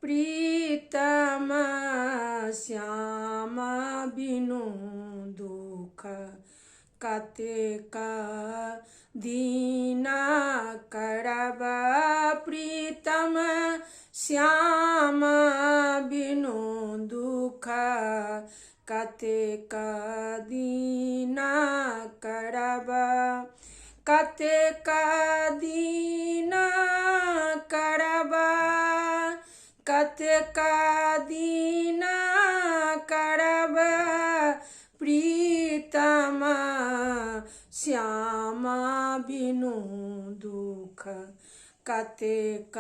प्रीतम श्याम बिनु दुख कतेक दीना करब प्रीतम श्याम बिनु दुख कतेक दीना करब कतेक दीना करब कतेक दीना करब प्रीतम श्याम बिनु दुख कतेक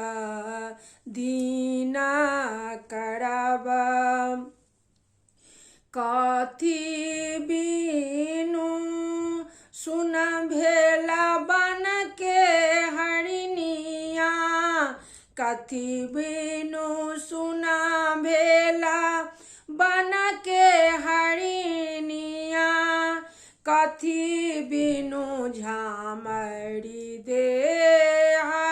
दीना करब कथी बिनु सुन भेला बन के हरिनिया कथी बिनु सुन भेला बन के हरिनिया कथी बिनु झामरी देहा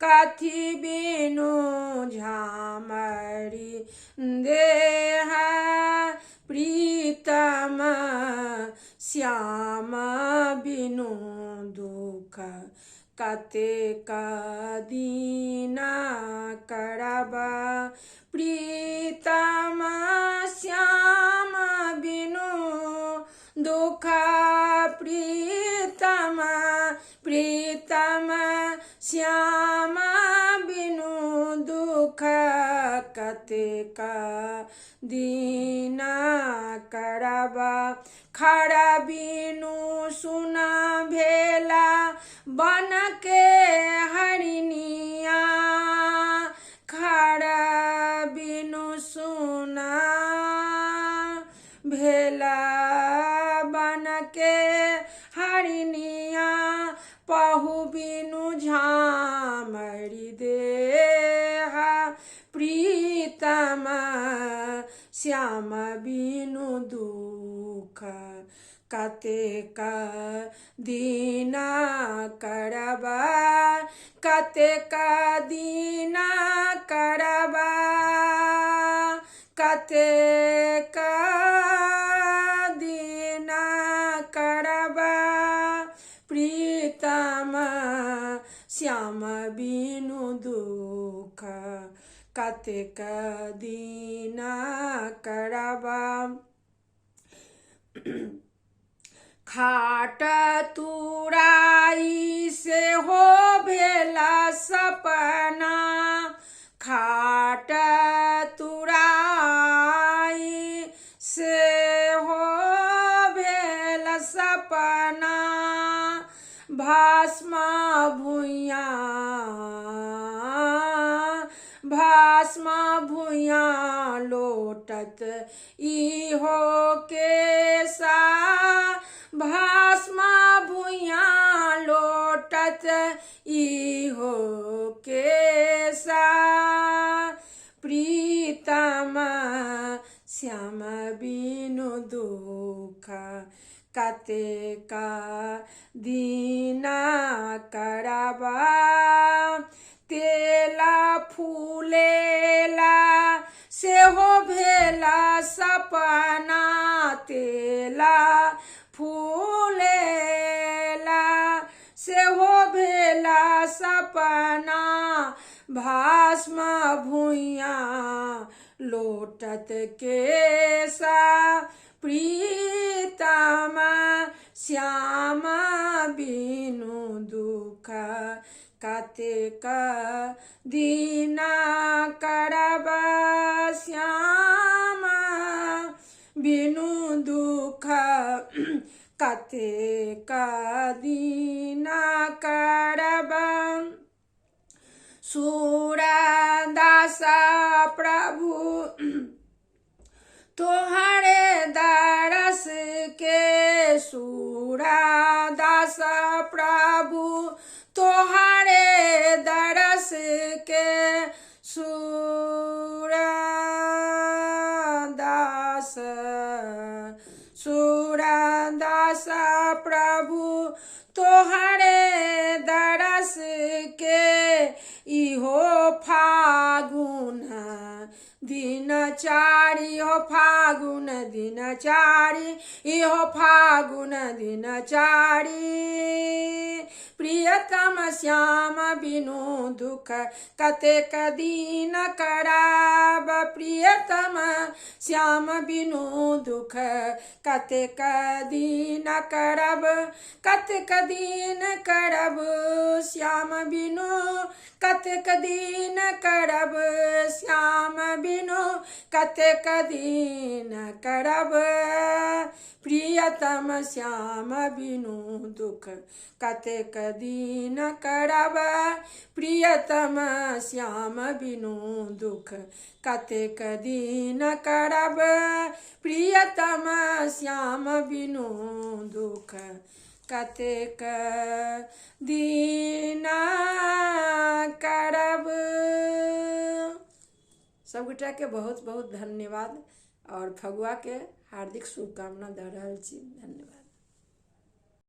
कथी बिनु झामरी देहा प्रीतम श्याम बिनु दुख कतेक दीना करब प्रीतम श्याम बिनु दुख प्रीतम प्रीतम श्याम बिनु दुख कतेक दीना करब खड़ा बिनु सुना भेला बन के हरिनिया खड़ा बिनु सुना भेला बन के हरिनिया पहु बिनु झामरी देहा प्रीतम श्याम बिनु दुख कतेक दीना करब कतेक दीना करब कतेक दीना करब प्रीतम श्याम बिनु दुख कतेक दीना करब खाट तुराई से हो भेला सपना खाट तुराई से हो भेला सपना भस्म भुइया लोटत इहो केसा भस्म भुइया लोटत इहो केसा प्रीतम श्याम बिनु दुख कतेक दीना करब तेला फूलेला सेहो भेला सपना तेला फूलेला सेहो भेला सपना भस्म भुइया लोटत केसा प्रीतम श्याम बिनु दुख कतेक दीना करब श्याम बिनु दुख कतेक दीना करब सूरदास प्रभु तोहरे दरस के सूरदास प्रभु तोहरे दरस के सूरदास प्रभु तोहरे दरस के इहो फागुन दिनचारी हो फागुन दिनचारी इहो फागुन दिनचारी प्रियतम श्याम बिनु दुख कतेक दिन कराब प्रियतम श्याम बिनु दुख कतेक दिन करब कतेक दिन करब श्याम बिनु कतेक दिन करब श्याम बिनु कतेक दिन करब प्रियतम श्याम बिनु दुख कतेक दिन करब प्रियतम श्याम बिनु दुख कतेक दिन करब प्रियतम श्याम बिनु दुख कतेक दिन करब। सब गोटा के बहुत बहुत धन्यवाद और फगुआ के हार्दिक शुभकामना दे रहल छी। धन्यवाद।